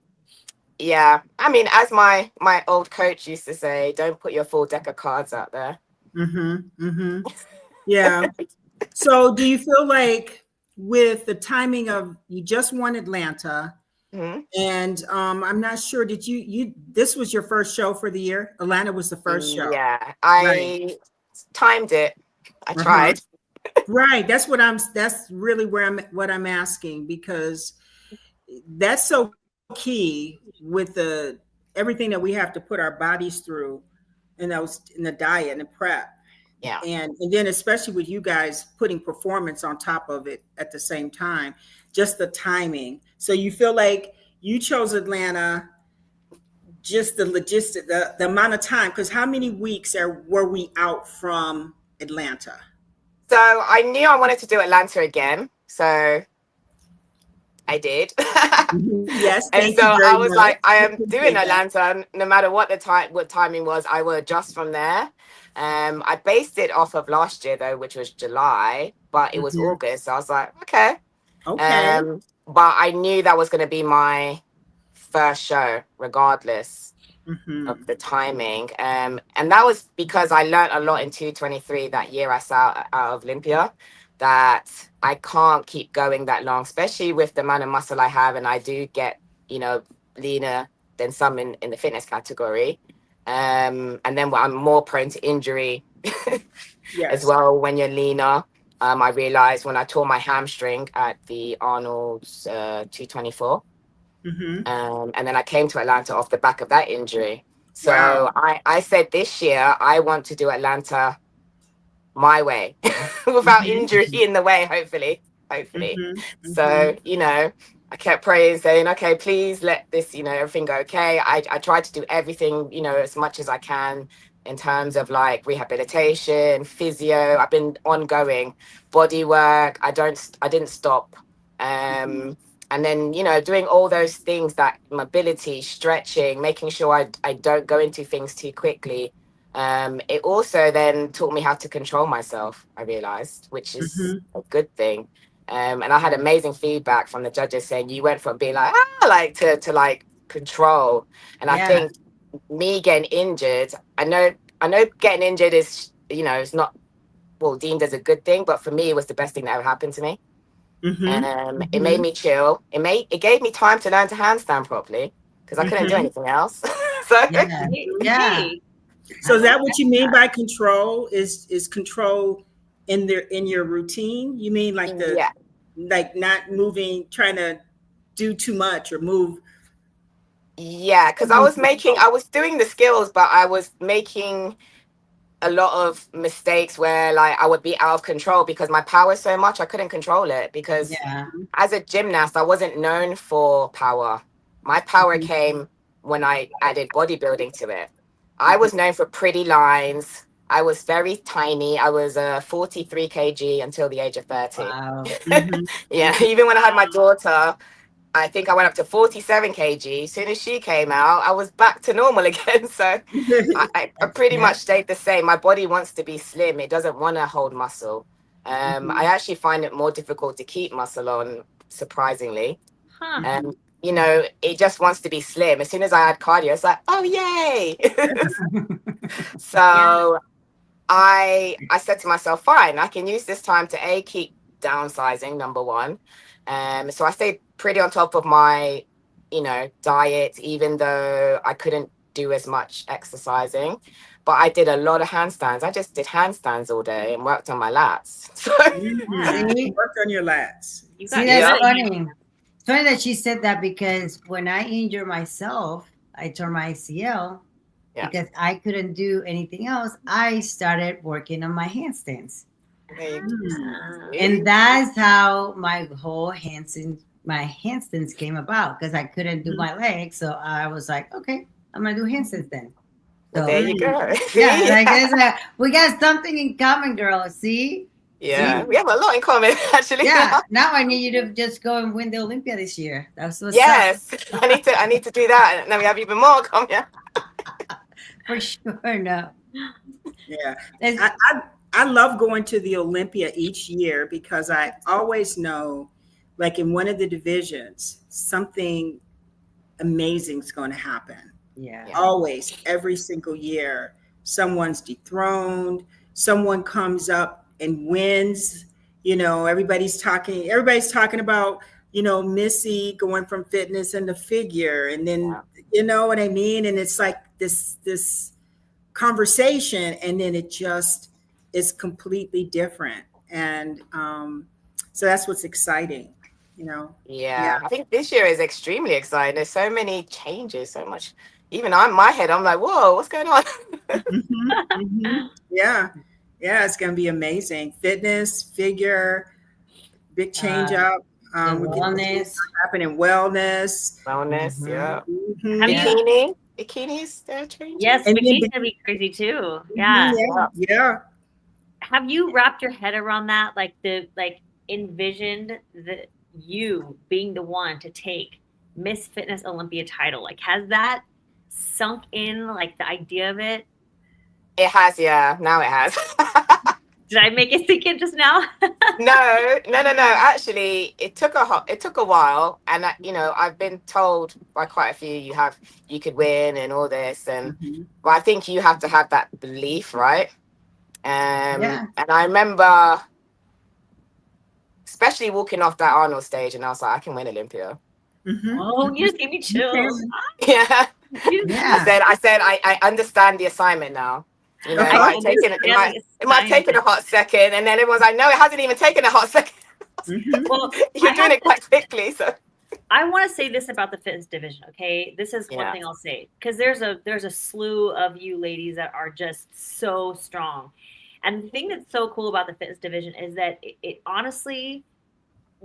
Yeah. I mean, as my old coach used to say, don't put your full deck of cards out there. Yeah. So do you feel like with the timing of, you just won Atlanta, and I'm not sure, did you this was your first show for the year? Atlanta was the first show. Yeah, Right. I timed it. I tried. Right. That's really what I'm asking, because that's so key with the everything that we have to put our bodies through, and those in the diet and the prep. Yeah. And then especially with you guys putting performance on top of it at the same time, just the timing. So you feel like you chose Atlanta, just the logistic, the amount of time, because how many weeks were we out from Atlanta? So I knew I wanted to do Atlanta again. So I did. Yes, And thank so you I very was much. like, I am doing Appreciate that. Atlanta, no matter what what timing was, I will adjust from there. I based it off of last year though, which was July, but it was Mhm. August. So I was like, okay. Okay. But I knew that was going to be my first show, regardless of the timing. And that was because I learned a lot in 223 that year I sat out of Olympia, that I can't keep going that long, especially with the amount of muscle I have. And I do get, leaner than some in the fitness category. And then I'm more prone to injury as Yes. well when you're leaner. I realized when I tore my hamstring at the Arnold's 224. And then I came to Atlanta off the back of that injury. So Wow. I said this year, I want to do Atlanta my way without injury in the way, hopefully. So, I kept praying, saying, okay, please let this, everything go okay. I tried to do everything, as much as I can in terms of like rehabilitation, physio. I've been ongoing, body work. I didn't stop. And then, doing all those things, that mobility, stretching, making sure I don't go into things too quickly. It also then taught me how to control myself, I realized, which is a good thing. And I had amazing feedback from the judges saying you went from being like, to like control. And I think me getting injured, I know getting injured is, it's not, well, deemed as a good thing, but for me, it was the best thing that ever happened to me. It made me chill. It gave me time to learn to handstand properly, because I couldn't do anything else. So So is that what you mean by control? Is control in your routine? You mean like yeah. like not moving, trying to do too much or move? Yeah, because I was doing the skills, but I was making a lot of mistakes where like I would be out of control because my power so much I couldn't control it, because as a gymnast I wasn't known for power. My power came when I added bodybuilding to it. I was known for pretty lines. I was very tiny. I was 43 kg until the age of 30. Wow. Yeah, even when I had my daughter, I think I went up to 47 kg. As soon as she came out, I was back to normal again. So I pretty much stayed the same. My body wants to be slim. It doesn't want to hold muscle. I actually find it more difficult to keep muscle on, surprisingly. It just wants to be slim. As soon as I add cardio, it's like, oh, yay. So I said to myself, fine, I can use this time to keep downsizing, number one. So I stayed pretty on top of my, diet, even though I couldn't do as much exercising. But I did a lot of handstands. I just did handstands all day and worked on my lats. So Worked on your lats. See, that's funny. It's funny that she said that, because when I injured myself, I tore my ACL. Because I couldn't do anything else, I started working on my handstands. And that's how my whole handstands came about, because I couldn't do my legs. So I was like, okay, I'm going to do handstands then. So there you go. Yeah, and I guess we got something in common, girl. See? Yeah, we have a lot in common, actually. Yeah, now I need you to just go and win the Olympia this year. That's what's Yes, up. I need to do that, and then we have even more come here. For sure. No. Yeah. It's- I love going to the Olympia each year because I always know, like in one of the divisions, something amazing is going to happen. yeah. Always, every single year, someone's dethroned, someone comes up and wins. You know, everybody's talking about, you know, Missy going from fitness into figure. And then, you know what I mean? And it's like this conversation, and then it just is completely different. And so that's what's exciting, you know? Yeah, I think this year is extremely exciting. There's so many changes, so much. Even on my head, I'm like, whoa, what's going on? Yeah. Yeah, it's going to be amazing. Fitness, figure, big change up. We can happen in wellness. Wellness, yeah. Bikinis, they're changing. Yes, bikinis gonna be crazy too. Yeah. Yeah. Have you wrapped your head around that? Like envisioned you being the one to take Miss Fitness Olympia title? Like, has that sunk in, like the idea of it? It has, yeah. Now it has. Did I make it sink in just now? No. Actually, it took a while, and you know, I've been told by quite a few you could win and all this, and but I think you have to have that belief, right? And I remember, especially walking off that Arnold stage, and I was like, I can win Olympia. Oh, you just gave me chills. Yeah. I said, I understand the assignment now. You know, it might have taken a hot second, and then everyone's like, no, it hasn't even taken a hot second. Well, you're doing it quite quickly. So I want to say this about the fitness division, okay? This is one thing I'll say, because there's a slew of you ladies that are just so strong. And the thing that's so cool about the fitness division is that it honestly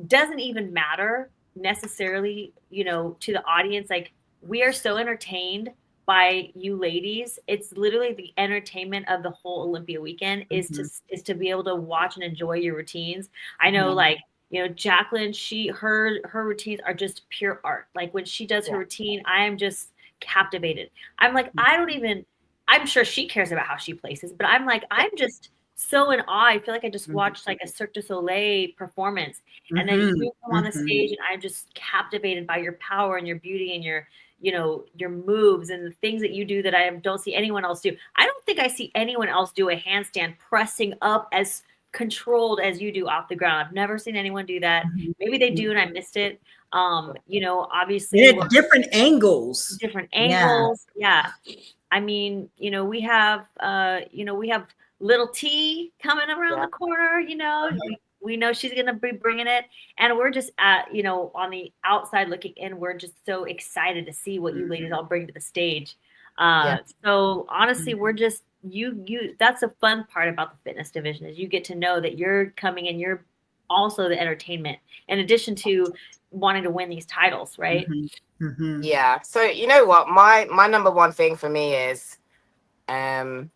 doesn't even matter necessarily, you know, to the audience. Like, we are so entertained by you ladies. It's literally the entertainment of the whole Olympia weekend is to be able to watch and enjoy your routines. I know, like, you know, Jacqueline, her routines are just pure art. Like, when she does her routine, I am just captivated. I'm like, I'm sure she cares about how she places, but I'm like, I'm just so in awe. I feel like I just watched like a Cirque du Soleil performance, and then you come on the stage, and I'm just captivated by your power and your beauty and your, you know, your moves and the things that you do that I don't see anyone else do. I don't think I see anyone else do a handstand pressing up as controlled as you do off the ground. I've never seen anyone do that. Maybe they do and I missed it. You know, obviously different angles. Yeah. I mean, you know, we have little T coming around the corner, you know, we know she's going to be bringing it, and we're just you know, on the outside looking in, we're just so excited to see what you ladies all bring to the stage. So honestly, we're just, that's the fun part about the fitness division, is you get to know that you're coming in, you're also the entertainment, in addition to wanting to win these titles, right? Yeah. So you know what, my number one thing for me is, I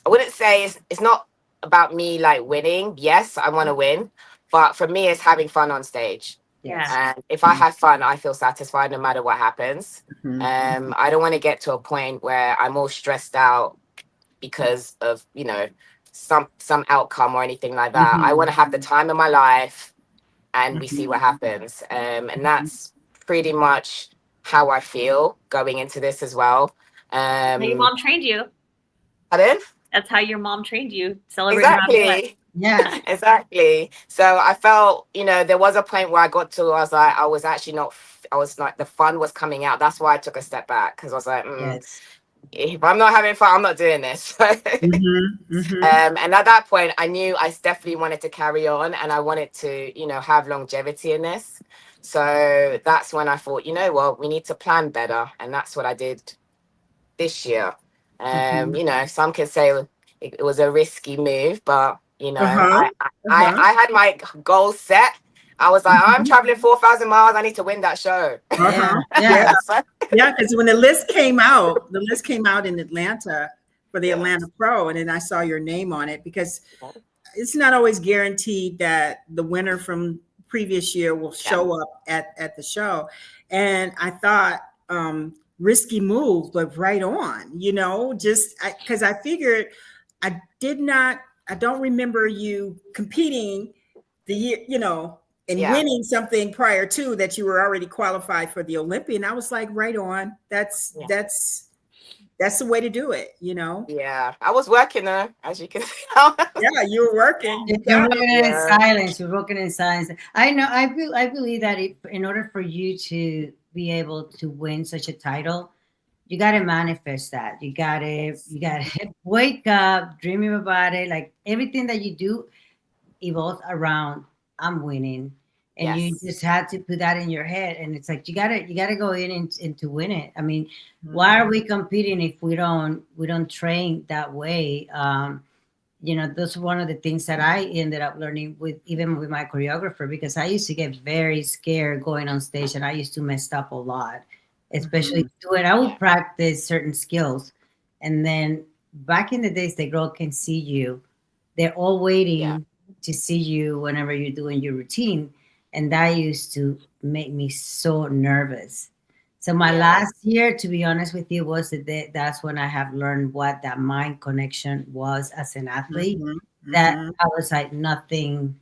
wouldn't say it's not about me like winning. Yes, I want to win, but for me, it's having fun on stage. And if I have fun, I feel satisfied no matter what happens. I don't want to get to a point where I'm all stressed out because of, you know, some outcome or anything like that. I want to have the time of my life, and we see what happens. And that's pretty much how I feel going into this as well. Your mom trained you. Pardon? That's how your mom trained you. Celebrate. Exactly. Yeah. Exactly. So I felt, you know, there was a point where I got to, I was like, the fun was coming out. That's why I took a step back, because I was like, if I'm not having fun, I'm not doing this. And at that point, I knew I definitely wanted to carry on, and I wanted to, you know, have longevity in this. So that's when I thought, you know what, we need to plan better. And that's what I did this year. You know, some could say it was a risky move, but you know, I had my goal set. I was like, I'm traveling 4,000 miles. I need to win that show. Because when the list came out in Atlanta for the Atlanta Pro, and then I saw your name on it, because it's not always guaranteed that the winner from previous year will show up at the show. And I thought, risky move, but right on, just because I figured I don't remember you competing the year, and winning something prior to that you were already qualified for the Olympia. And I was like, right on. That's the way to do it, Yeah, I was working though, as you can see. Yeah, you were working. You're working in silence. You're working in silence. I know. I believe that in order for you to be able to win such a title, you got to manifest that. You got to wake up, dreaming about it. Like everything that you do evolves around, I'm winning. And you just had to put that in your head. And it's like, you gotta go in and to win it. I mean, why are we competing if we don't train that way? Those are one of the things that I ended up learning even with my choreographer, because I used to get very scared going on stage, and I used to mess up a lot, especially I would practice certain skills. And then back in the days, the girl can see you. They're all waiting to see you whenever you're doing your routine. And that used to make me so nervous. So my last year, to be honest with you, was that's when I have learned what that mind connection was as an athlete. That I was like, nothing,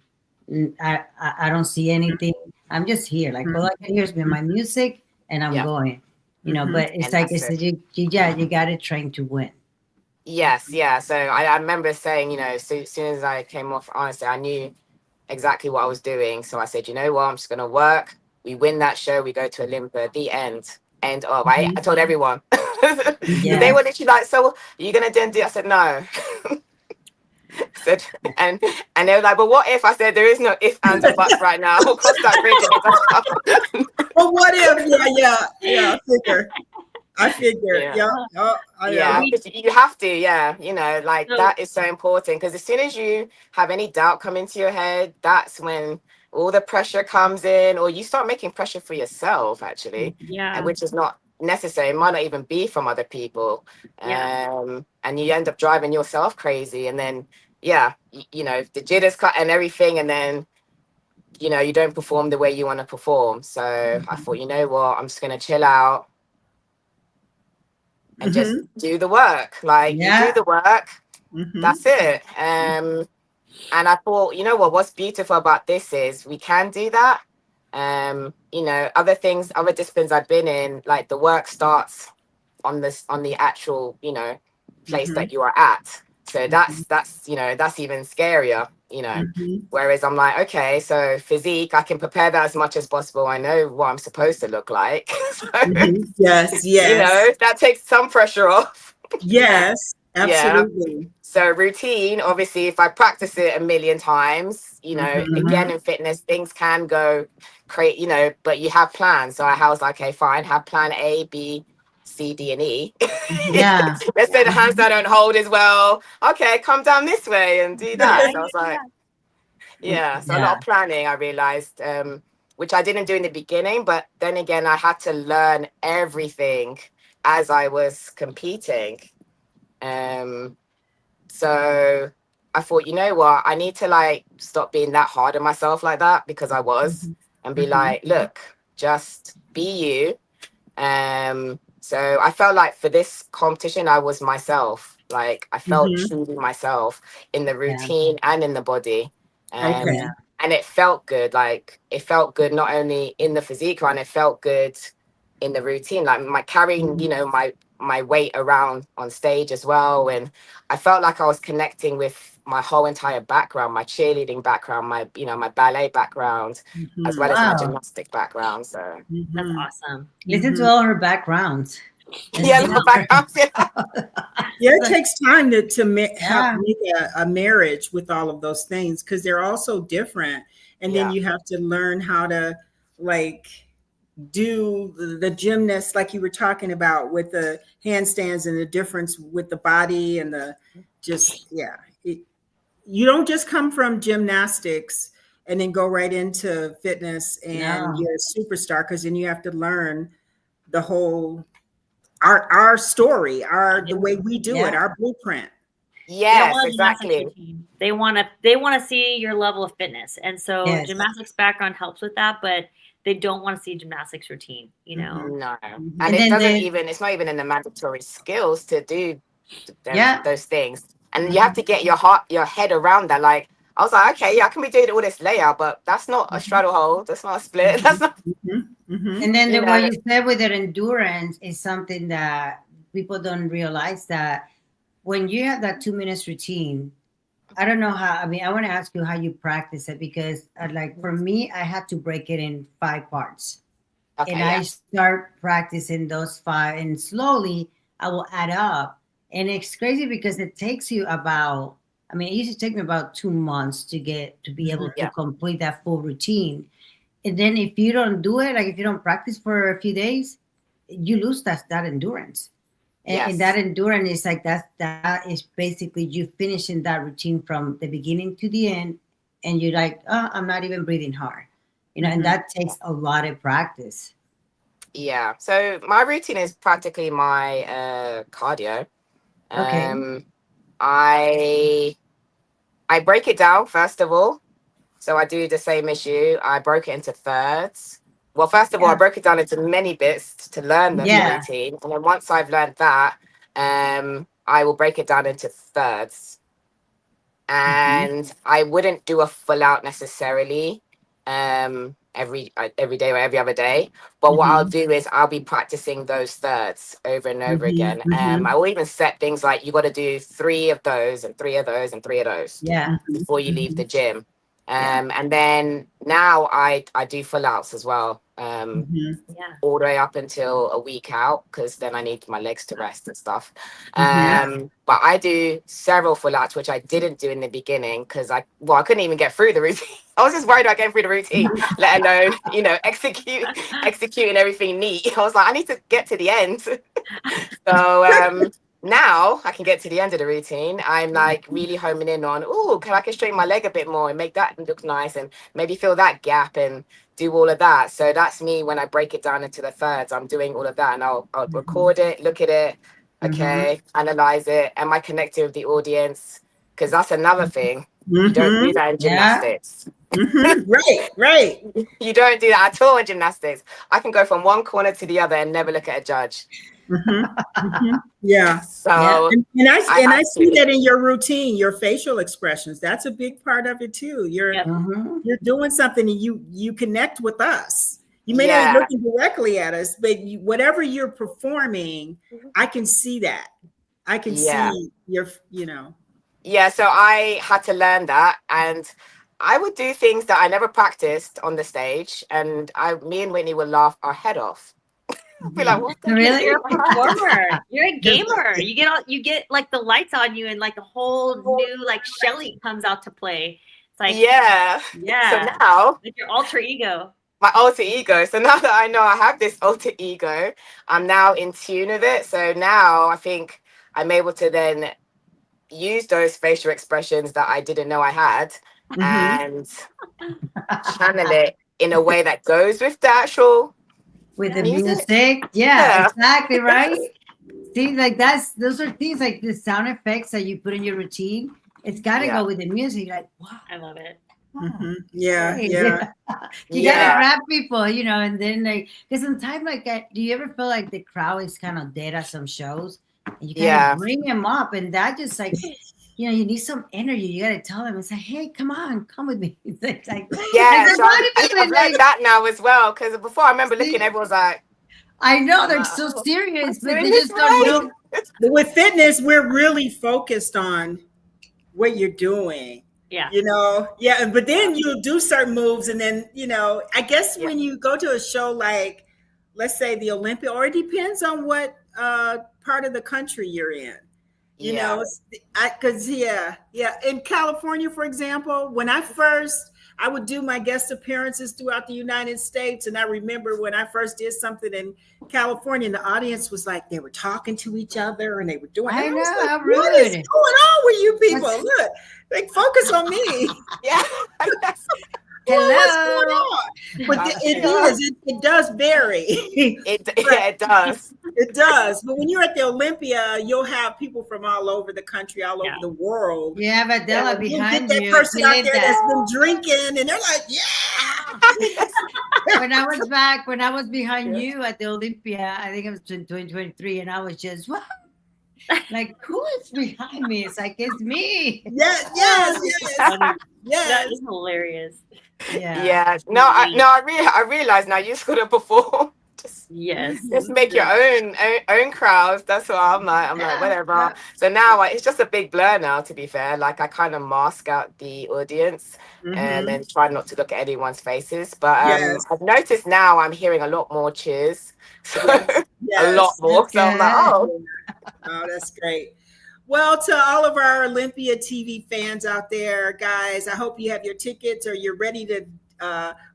I don't see anything. I'm just here. Like, all I can hear is my music, and I'm going. But it's like I said, you got to train to win. Yes, yeah. So I remember saying, so soon as I came off, honestly, I knew exactly what I was doing. So I said, you know what, I'm just going to work. We win that show. We go to Olympia. The end of. I told everyone. They were literally like, so are you going to then do? I said, no. And they were like, but what if? I said, there is no if, ands, or buts right now. We'll cross that bridge. Well, what if? Yeah. I figured. You have to, that is so important, because as soon as you have any doubt come into your head, that's when all the pressure comes in, or you start making pressure for yourself, actually, which is not necessary. It might not even be from other people, and you end up driving yourself crazy, and then the jitters cut and everything, and then you don't perform the way you want to perform. So I thought, you know what, I'm just gonna chill out and just do the work. You do the work, that's it. And I thought, what's beautiful about this is we can do that. Other disciplines I've been in, like the work starts on the actual, place that you are at. So that's even scarier, whereas I'm like, okay, so physique, I can prepare that as much as possible. I know what I'm supposed to look like. So, yes. That takes some pressure off. Yes, absolutely. Yeah. So routine, obviously, if I practice it a million times, again, in fitness, things can go crazy, but you have plans. So I was like, okay, fine, have plan A, B, C, D, and E. Yeah. Let's say the handstand don't hold as well. Okay, come down this way and do that. So I was like, so a lot of planning, I realized, which I didn't do in the beginning, but then again, I had to learn everything as I was competing. So I thought, you know what, I need to stop being that hard on myself like that, because I was, and be like, look, just be you. So I felt like for this competition, I was myself. Like I felt truly myself in the routine and in the body. And it felt good. Like it felt good not only in the physique run, it felt good in the routine. Like my carrying, my weight around on stage as well. And I felt like I was connecting with my whole entire background, my cheerleading background, my ballet background, as well as my gymnastic background. So that's awesome. Listen to all her backgrounds. Backgrounds. It takes time to make a marriage with all of those things, because they're all so different. And then you have to learn how to do the gymnasts, like you were talking about with the handstands, and the difference with the body and you don't just come from gymnastics and then go right into fitness and you're a superstar, because then you have to learn the whole our story, the way we do it, our blueprint. Yes, want a gymnastics exactly. routine. They want to see your level of fitness. And so Yes. gymnastics background helps with that, but they don't want to see a gymnastics routine, you know? No. And And then it's not even in the mandatory skills to do Yeah. those things. And you have to get your head around that. Like, I was like, okay, yeah, I can be doing all this layout, but that's not a straddle hold. That's not a split. That's not, And then you what know. you said with the endurance is something that people don't realize, that when you have that 2 minutes routine, I don't know how, I mean, I want to ask you how you practice it, because like for me, I had to break it in 5 parts. Okay, And yeah. I start practicing those 5, and slowly I will add up. And it's crazy because it takes you about, I mean, it used to take me about 2 months to be able to Yeah. complete that full routine. And then if you don't do it, like if you don't practice for a few days, you lose that endurance. And that endurance is like that is basically you finishing that routine from the beginning to the end, and you're like, oh, I'm not even breathing hard, and that takes a lot of practice. Yeah. So my routine is practically my cardio. Okay. I break it down first of all. So I do the same issue. I broke it into thirds. Well, first of all, I broke it down into many bits to learn the routine. And then once I've learned that, I will break it down into thirds. And I wouldn't do a full out necessarily every day or every other day. But what I'll do is I'll be practicing those thirds over and over again. I will even set things like you got to do 3 of those and 3 of those and 3 of those before you leave the gym. And then now I do full outs as well. All the way up until a week out, because then I need my legs to rest and stuff. But I do several full outs, which I didn't do in the beginning because I couldn't even get through the routine. I was just worried about getting through the routine, let alone, executing everything neat. I was like, I need to get to the end. So now I can get to the end of the routine. I'm like really homing in on, I can straighten my leg a bit more and make that look nice and maybe fill that gap and do all of that. So that's me when I break it down into the thirds. I'm doing all of that, and I'll record it, look at it, analyze it. Am I connected with the audience? Because that's another thing. You don't do that in gymnastics. Right. You don't do that at all in gymnastics. I can go from one corner to the other and never look at a judge. Yeah. So and I see that in your routine, your facial expressions. That's a big part of it too. You're doing something and you connect with us. You may not be looking directly at us, but whatever you're performing, I can see that. I can see your, Yeah, so I had to learn that, and I would do things that I never practiced on the stage, and me and Whitney would laugh our head off. Be like, what the Really? You're a performer. You're a gamer. You get like the lights on you, and like the whole new like Shelly comes out to play. It's like So now like your alter ego. My alter ego. So now that I know I have this alter ego, I'm now in tune with it. So now I think I'm able to then use those facial expressions that I didn't know I had and channel it in a way that goes with the actual with the music. Yeah, exactly, right? See, like those are things like the sound effects that you put in your routine. It's got to go with the music. Like, wow, I love it. Wow. Yeah. You gotta grab people, and then like, because sometimes like, do you ever feel like the crowd is kind of dead at some shows, and you kind of bring them up, and that just like, you need some energy. You gotta tell them, it's like, hey, come with me. It's like, so I've learned that now as well. Because before I remember looking, everyone's like, I know they're so serious, but they just don't know. With fitness, we're really focused on what you're doing. Yeah. But then you'll do certain moves, and then I guess when you go to a show like, let's say the Olympia, or it depends on what part of the country you're in, because in California, for example, when I would do my guest appearances throughout the United States. And I remember when I first did something in California, and the audience was like, they were talking to each other and they were doing, I know, like, how what rude. is going on with you people? Look, like, focus on me. Hello. What's going on? But it does vary. It does. It does. But when you're at the Olympia, you'll have people from all over the country, all over the world. You have Adela behind you. Get that person out there that's been drinking, and they're like, when I was behind you at the Olympia, I think it was in 2023, and I was just, what? Like, who is behind me? It's like, it's me. Yes. That is hilarious. Yeah. No, I realize now you just gotta perform. Just make your own crowds. That's what I'm like. Whatever. So now it's just a big blur now, to be fair. Like, I kind of mask out the audience and then try not to look at anyone's faces. But I've noticed now I'm hearing a lot more cheers. So a lot more. So I'm like, oh, that's great. Well, to all of our Olympia TV fans out there, guys, I hope you have your tickets or you're ready to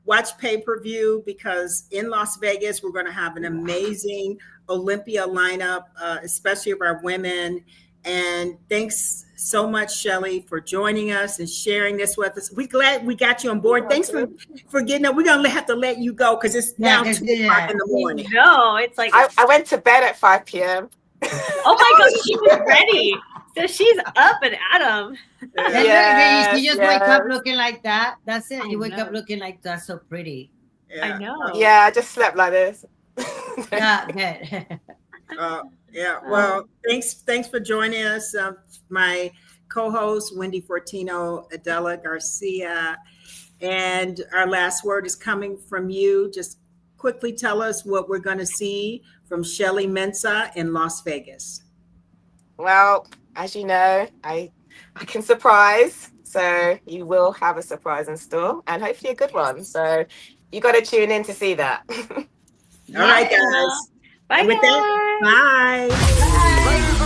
watch pay-per-view, because in Las Vegas, we're going to have an amazing Olympia lineup, especially of our women. And thanks so much, Shelly, for joining us and sharing this with us. We're glad we got you on board. Thanks for getting up. We're going to have to let you go because it's now 2 o'clock in the morning. No, it's like I went to bed at 5 p.m. Oh my gosh, she was ready. So she's up and at 'em. You just wake up looking like that. That's it. You wake up looking like that's so pretty. I know. Yeah, I just slept like this. Good. Well, thanks for joining us. My co-host, Wendy Fortino, Adela Garcia. And our last word is coming from you. Just quickly tell us what we're going to see from Shelly Mensah in Las Vegas. Well, as you know, I can surprise. So you will have a surprise in store, and hopefully a good one. So you got to tune in to see that. All right, guys. Bye, With guys. that, bye.